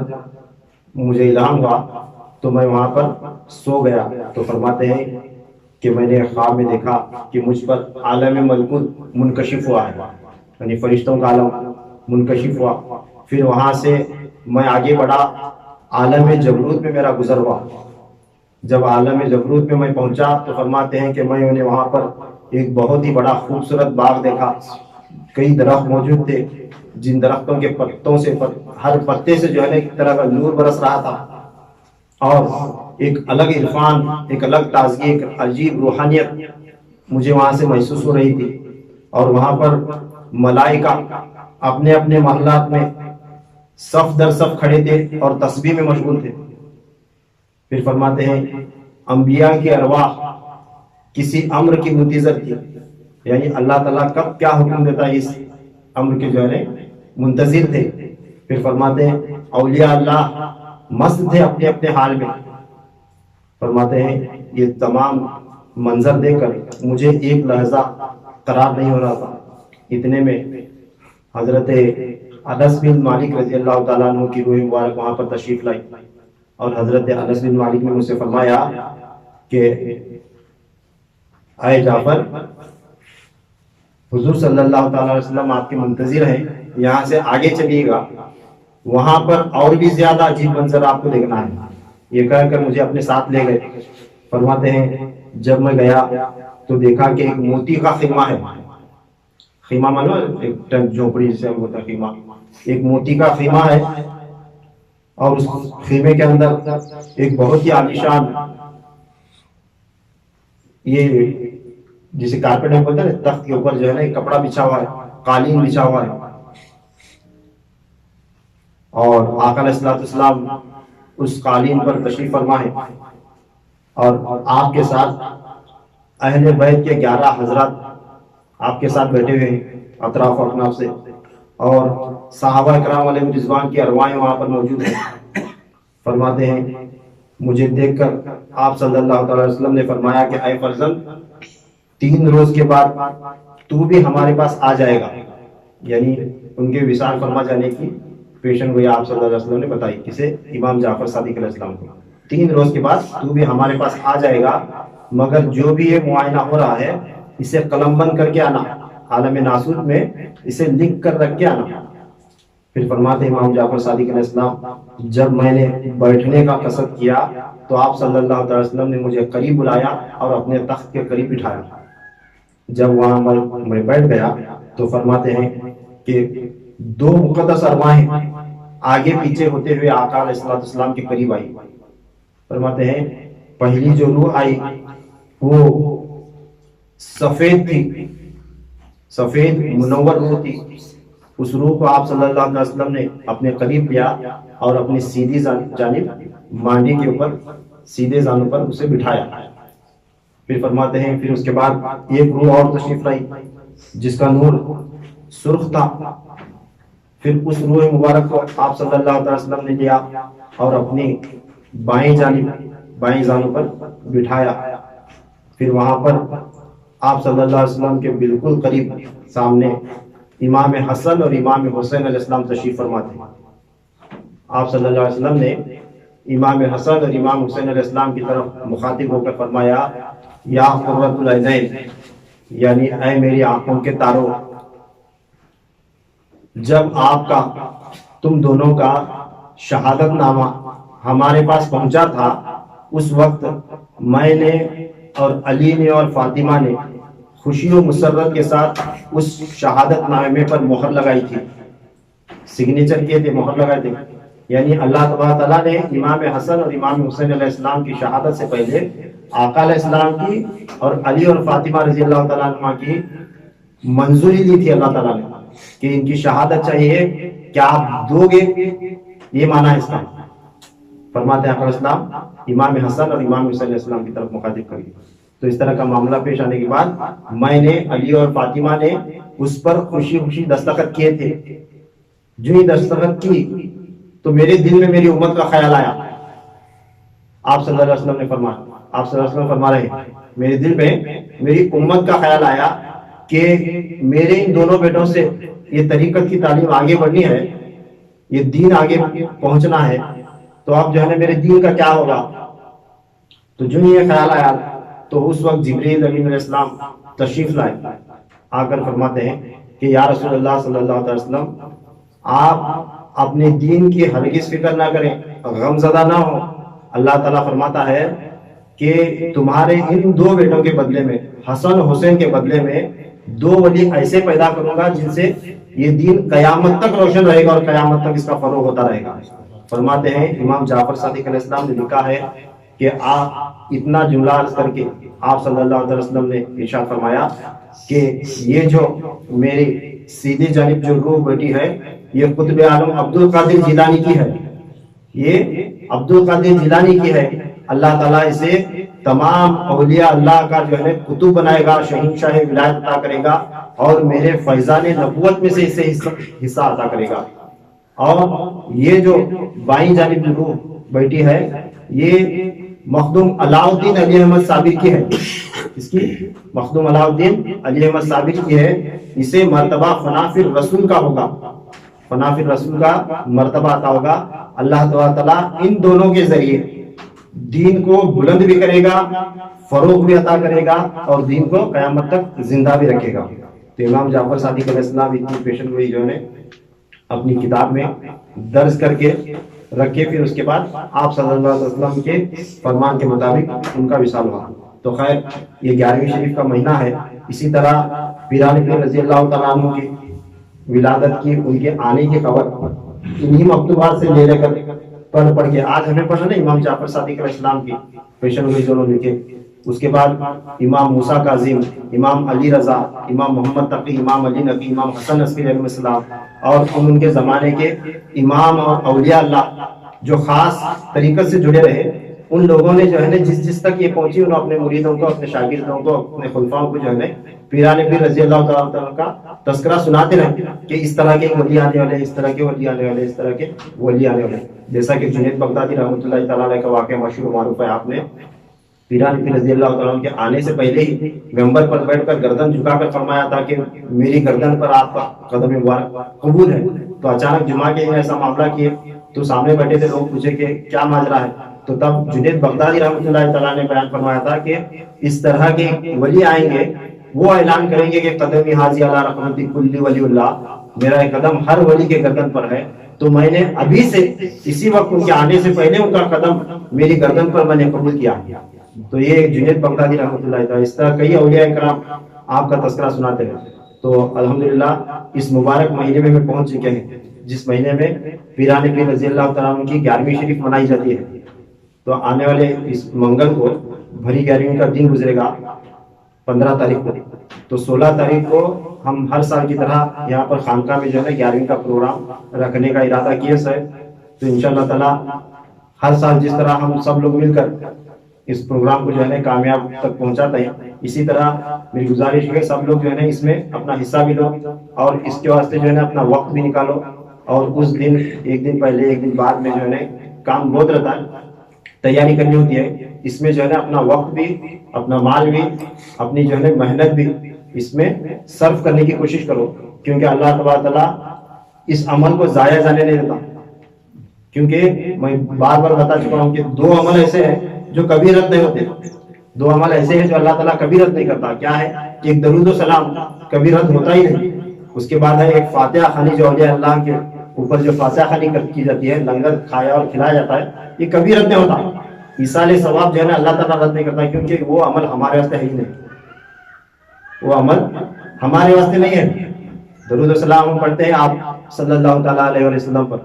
مجھے الہام ہوا تو میں وہاں پر سو گیا. تو فرماتے ہیں کہ میں نے خواب میں دیکھا کہ مجھ پر عالم ملکوت منکشف ہوا ہے، یعنی فرشتوں کا عالم منکشف ہوا. پھر وہاں سے میں آگے بڑھا، عالم جبروت میں میرا گزر ہوا. جب عالم جبروت میں میں پہنچا تو فرماتے ہیں کہ میں نے وہاں پر ایک بہت ہی بڑا خوبصورت باغ دیکھا. کئی درخت موجود تھے، جن درختوں کے پتوں سے ہر پتے سے جو ہے نا ایک طرح کا نور برس رہا تھا، اور ایک الگ عرفان، ایک الگ تازگی، ایک عجیب روحانیت مجھے وہاں سے محسوس ہو رہی تھی. اور وہاں پر ملائکہ اپنے اپنے محلات میں صف در صف کھڑے تھے اور تسبیح میں مشغول تھے. پھر فرماتے ہیں انبیاء کی ارواح کسی امر کی منتظر تھی، یعنی اللہ تعالیٰ کب کیا حکم دیتا ہے اس امر کے جو ہے منتظر تھے. پھر فرماتے ہیں اولیاء اللہ مست تھے اپنے اپنے حال میں. فرماتے ہیں یہ تمام منظر دیکھ کر مجھے ایک لحظہ قرار نہیں ہو رہا تھا. اتنے میں حضرت انس بن مالک رضی اللہ تعالیٰ عنہ کی روح مبارک وہاں پر تشریف لائی، اور حضرت انس بن مالک نے مجھ سے فرمایا کہ اے جعفر، حضور صلی اللہ تعالیٰ علیہ وسلم آپ کے منتظر ہیں، یہاں سے آگے چلیے گا، وہاں پر اور بھی زیادہ عجیب منظر آپ کو دیکھنا ہے. یہ کہہ کر مجھے اپنے ساتھ لے گئے. فرماتے ہیں جب میں گیا تو دیکھا کہ ایک موتی کا خیمہ ہے. خیمہ مانو ایک جھوپڑی سے ہوتا ہے خیمہ. ایک موتی کا خیمہ ہے، اور اس خیمے کے اندر ایک بہت ہی عالیشان، یہ جسے کارپیٹ میں بولتے ہیں تخت کے اوپر جو ہے نا ایک کپڑا بچھا ہوا ہے، قالین بچھا ہوا ہے، اور آقا علیہ السلام اس قالین پر تشریف فرما ہے، اور آپ کے ساتھ اہل بیت کے 11 حضرات آپ کے ساتھ بیٹھے ہوئے ہیں اطراف و اکناف سے، اور صحابہ کرام علیہ رضوان کی ارواحیں وہاں پر موجود ہیں. فرماتے ہیں مجھے دیکھ کر آپ صلی اللہ تعالی وسلم نے فرمایا کہ اے فرزند، 3 روز کے بعد تو بھی ہمارے پاس آ جائے گا. یعنی ان کے وصال فرما جانے کی پیشن گوئی آپ صلی اللہ علیہ وسلم نے بتائی. کسے؟ امام جعفر صادق علیہ السلام کو. 3 روز کے بعد تو بھی ہمارے پاس آ جائے گا، مگر جو بھی یہ معائنہ ہو رہا ہے اسے قلم بند کر کے آنا، عالم ناسوت میں اسے لکھ کر رکھ کے آنا. پھر فرماتے ہیں امام جعفر صادق علیہ السلام، جب میں نے بیٹھنے کا قصد کیا تو آپ صلی اللہ علیہ وسلم نے مجھے قریب بلایا اور اپنے تخت کے قریب بٹھایا. جب وہاں میں بیٹھ گیا تو فرماتے ہیں کہ 2 مقدس ارواحیں آگے پیچھے ہوتے ہوئے آقا علیہ السلام کے قریب آئی. فرماتے ہیں پہلی جو روح آئی وہ سفید تھی، سفید منور روح تھی. اس روح کو آپ صلی اللہ علیہ وسلم نے اپنے قریب لیا اور اپنی سیدھی جانب مانڈی کے اوپر سیدھے زانوں پر اسے بٹھایا. پھر فرماتے ہیں پھر اس کے بعد ایک روح اور تشریف لائی جس کا نور سرخ تھا. پھر اس روح مبارک کو آپ صلی اللہ علیہ وسلم نے لیا اور اپنی بائیں جانب پر بٹھایا. پھر وہاں پر آپ صلی اللہ علیہ وسلم کے بالکل قریب سامنے امام حسن اور امام حسین علیہ السلام تشریف فرماتے ہیں. آپ صلی اللہ علیہ وسلم نے امام حسن اور امام حسین علیہ السلام کی طرف مخاطب ہو کر فرمایا یا قرۃ العینین، یعنی اے میری آنکھوں کے تاروں، جب آپ کا تم دونوں کا شہادت نامہ ہمارے پاس پہنچا تھا اس وقت میں نے اور علی نے اور فاطمہ نے خوشی و مسرت کے ساتھ اس شہادت نامے پر مہر لگائی تھی، سگنیچر کیے تھے، مہر لگائے تھے. یعنی اللہ تبارک تعالیٰ نے امام حسن اور امام حسین علیہ السلام کی شہادت سے پہلے آقا علیہ السلام کی اور علی اور فاطمہ رضی اللہ تعالیٰ عنہ کی منظوری لی تھی اللہ تعالیٰ نے کہ ان کی شہادت چاہیے، کیا آپ دو گے؟ یہ معنی ہے اس کا. فرماتے ہیں آقا علیہ السلام امام حسن اور امام حسین علیہ السلام کی طرف مخاطب کریے. تو اس طرح کا معاملہ پیش آنے کے بعد میں نے، علی اور فاطمہ نے اس پر خوشی خوشی دستخط کیے تھے. جو ہی دستخط کی تو میرے دل میں میری امت کا خیال آیا. آپ صلی اللہ علیہ وسلم نے فرمایا، آپ صلی اللہ علیہ وسلم فرما رہے ہیں میرے دل میں میری امت کا خیال آیا کہ میرے ان دونوں بیٹوں سے یہ طریقت کی تعلیم آگے بڑھنی ہے، یہ دین آگے پہنچنا ہے، تو اب جو ہے نا میرے دین کا کیا ہوگا. تو جو ہی یہ خیال آیا تو اس وقت جبریل امین علیہ السلام تشریف لائے، آ کر فرماتے ہیں کہ یا رسول اللہ صلی اللہ علیہ وسلم، آپ اپنے دین کی ہرگز فکر نہ کریں، غم زدہ نہ ہو. اللہ تعالیٰ فرماتا ہے کہ تمہارے ان دو بیٹوں کے بدلے میں، حسن حسین کے بدلے میں، دو ولی ایسے پیدا کروں گا جن سے یہ دین قیامت تک روشن رہے گا اور قیامت تک اس کا فروغ ہوتا رہے گا. فرماتے ہیں امام جعفر صادق علیہ السلام نے لکھا ہے کہ آپ اتنا جملہ عرض کر کے آپ صلی اللہ علیہ وسلم نے ارشاد فرمایا کہ یہ جو میری سیدھی جانب جو روح بیٹی ہے یہ قطب عالم عبد القادر جیلانی کی ہے، یہ عبد القادر جیلانی کی ہے. اللہ تعالیٰ اسے تمام اولیاء اللہ کا جو ہے قطب بنائے گا، شہنشاہ ولایت عطا کرے گا اور میرے فیضان نبوت میں سے اسے حصہ عطا کرے گا. اور یہ جو بائیں جانب جو روح بیٹی ہے یہ مخدوم علاء الدین علی احمد صابر کی ہے. اس کی مخدوم علاء الدین علی احمد صابر کی ہے. اسے مرتبہ فنا فی الرسول کا ہوگا، فنا فی الرسول کا مرتبہ عطا ہوگا. اللہ تعالیٰ ان دونوں کے ذریعے دین کو بلند بھی کرے گا، فروغ بھی عطا کرے گا اور دین کو قیامت تک زندہ بھی رکھے گا. تو امام جعفر صادق علیہ السلام اتنی پیشن گوئی جو ہے اپنی کتاب میں درج کر کے رکھے، پھر اس کے بعد آپ صلی اللہ علیہ وسلم کے فرمان کے مطابق ان کا وصال ہوا. تو خیر یہ 11ویں شریف کا مہینہ ہے. اسی طرح پیران پیر رضی اللہ تعالیٰ عنہ کی ولادت کی، ان کے آنے کی خبر انہی مکتوبات سے لے کر پڑھ کے آج ہمیں پڑھا نا امام جعفر صادق علیہ السلام کی پیشن گوئی جو انہوں نے لکھے. اس کے بعد امام موسیٰ کاظم، امام علی رضا، امام محمد تقی، امام علی نقی، امام حسن عسکری علیہ السلام اور ان کے زمانے کے امام اور اولیاء اللہ جو خاص طریقت سے جڑے رہے، ان لوگوں نے جو ہے نا جس تک یہ پہنچی انہوں اپنے مریدوں کو، اپنے شاگردوں کو، اپنے خلفاؤں کو جو ہے نا پیران پیر رضی اللہ تعالیٰ کا تذکرہ سناتے رہے کہ اس طرح کے ولی آنے والے، اس طرح کے ولی آنے والے، اس طرح کے ولی آنے والے. جیسا کہ جنید بغدادی رحمۃ اللہ تعالیٰ علیہ کا واقعہ مشہور معروف ہے. آپ نے پیران پیر رضی اللہ تعالیٰ کے آنے سے پہلے ہی منبر پر بیٹھ کر گردن جھکا کر فرمایا تھا کہ میری گردن پر آپ کا قدم مبارک قبول ہے. تو اچانک جمعہ کے ایسا معاملہ کیے تو سامنے بیٹھے تھے لوگ، پوچھے کہ کیا ماجرا ہے. تو تب جنید بغدادی رحمۃ اللہ تعالیٰ نے بیان فرمایا تھا کہ اس طرح کے ولی آئیں گے، وہ اعلان کریں گے کہ قدم حاضی علی رحمت کل ولی اللہ، میرا ایک قدم ہر ولی کے گردن پر ہے. تو میں نے ابھی سے اسی وقت ان کے آنے سے پہلے ان کا قدم میری گردن پر میں نے قبول کیا. تو یہ جنید بغدادی رحمۃ اللہ تعالیٰ، اس طرح کئی اولیاء کرام آپ کا تذکرہ سناتے ہیں. تو الحمدللہ اس مبارک مہینے میں پہنچ چکے ہیں جس مہینے میں پیران پیر رضی اللہ تعالیٰ عنہ کی 11ویں شریف منائی جاتی ہے. تو آنے والے اس منگل کو بھری 11ویں کا دن گزرے گا 15 تاریخ کو. تو 16 تاریخ کو ہم ہر سال کی طرح یہاں پر خانقاہ میں جو ہے 11ویں کا پروگرام رکھنے کا ارادہ کیے ہے. تو انشاءاللہ تعالیٰ ہر سال جس طرح ہم سب لوگ مل کر اس پروگرام کو جو ہے کامیاب تک پہنچاتے ہیں، اسی طرح میری گزارش ہے سب لوگ جو ہے اس میں اپنا حصہ بھی لو اور اس کے واسطے جو ہے اپنا وقت بھی نکالو اور اس دن ایک دن پہلے ایک دن بعد میں جو ہے نا کام بہت رہتا ہے، تیاری کرنی ہوتی ہے. اس میں جو ہے نا اپنا وقت بھی، اپنا مال بھی، اپنی جو ہے نا محنت بھی اس میں صرف کرنے کی کوشش کرو، کیونکہ اللہ تبارک تعالیٰ اس عمل کو ضائع جانے نہیں دیتا. کیونکہ میں بار بار بتا چکا ہوں کہ 2 عمل ایسے ہیں جو کبھی رد نہیں ہوتے. 2 عمل ایسے ہیں جو اللہ تعالیٰ کبھی رد نہیں کرتا. کیا ہے؟ کہ ایک درود و سلام کبھی رد ہوتا ہی نہیں. اس کے بعد ہے ایک فاتحہ خوانی، جو اولیاء اللہ کے اوپر جو فاتحہ خوانی کی جاتی ہے، لنگر کھایا اور کھلایا جاتا ہے، یہ کبھی رد نہیں ہوتا. ایصال ثواب جو ہے نا اللہ تعالیٰ رد نہیں کرتا، کیونکہ وہ عمل ہمارے واسطے ہے ہی نہیں. وہ عمل ہمارے واسطے نہیں ہے. درود و سلام ہم پڑھتے ہیں آپ صلی اللہ تعالیٰ علیہ وسلم پر،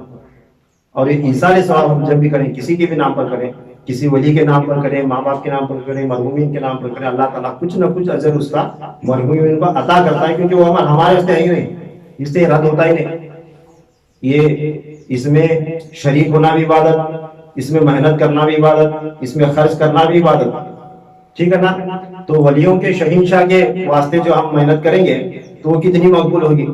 اور یہ ایصال ثواب ہم جب بھی کریں کسی کے بھی نام پر کریں، کسی ولی کے نام پر کریں، ماں باپ کے نام پر کریں، مرحومین کے نام پر کریں، اللہ تعالیٰ کچھ نہ کچھ اجر اس کا مرحومین کو عطا کرتا ہے، کیونکہ وہ عمل ہمارے واسطے ہے ہی نہیں، اس سے رد ہوتا ہی نہیں. یہ اس میں شریک ہونا بھی عبادت، اس میں محنت کرنا بھی عبادت، اس میں خرچ کرنا بھی عبادت. ٹھیک ہے نا؟ تو ولیوں کے شہنشاہ کے واسطے جو ہم محنت کریں گے تو وہ کتنی مقبول ہوگی.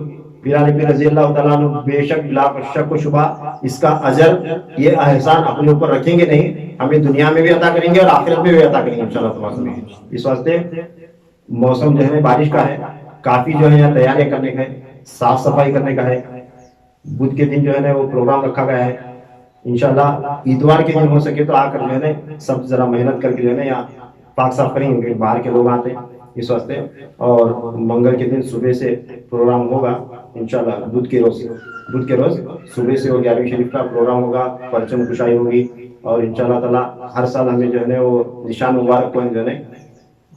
پیران پیر رضی اللہ تعالیٰ عنہ بے شک بلا شک و شبہ اس کا اجر، یہ احسان اپنے اوپر رکھیں گے نہیں، ہمیں دنیا میں بھی عطا کریں گے اور آخرت میں بھی عطا کریں گے انشاءاللہ تعالیٰ. اس واسطے موسم جو ہے بارش کا ہے، کافی جو ہے یہاں تیاریاں کرنے کا ہے، صاف صفائی کرنے کا ہے. بدھ کے دن جو ہے نا وہ پروگرام رکھا گیا ہے. انشاءاللہ اتوار کے دن ہو سکے تو آ کر جو ہے نا سب ذرا محنت کر کے جو ہے نا یہاں پاک صاف کریں گے، باہر کے لوگ آتے ہیں اس واسطے. اور منگل کے دن صبح سے پروگرام ہوگا انشاءاللہ. بدھ کے روز صبح سے وہ 11ویں شریف کا پروگرام ہوگا، پرچم کشائی ہوگی، اور انشاءاللہ تعالیٰ ہر سال ہمیں جو ہے نا وہ نشان مبارک کو جو ہے نا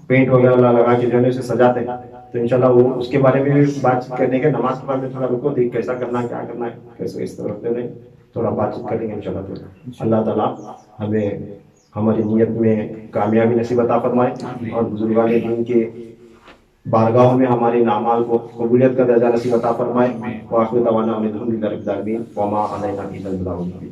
پینٹ وغیرہ لگا کے جو ہے نا اسے سجاتے ہیں. تو انشاءاللہ وہ اس کے بارے میں بھی بات چیت کرنے کے، نماز کے بعد میں تھوڑا رکو، دیکھ کیسا کرنا ہے، کیا کرنا ہے، کیسے اس طرح سے تھوڑا بات چیت کریں گے انشاءاللہ. اللہ تعالیٰ ہمیں ہماری نیت میں کامیابی نصیب عطا فرمائے، اور بزرگان دین کے بارگاہوں میں ہمارے اعمال کو قبولیت کا درجہ نصیب عطا فرمائے. وآخر دعوانا الحمدللہ رب العالمین، وما علینا الا البلاغ المبین.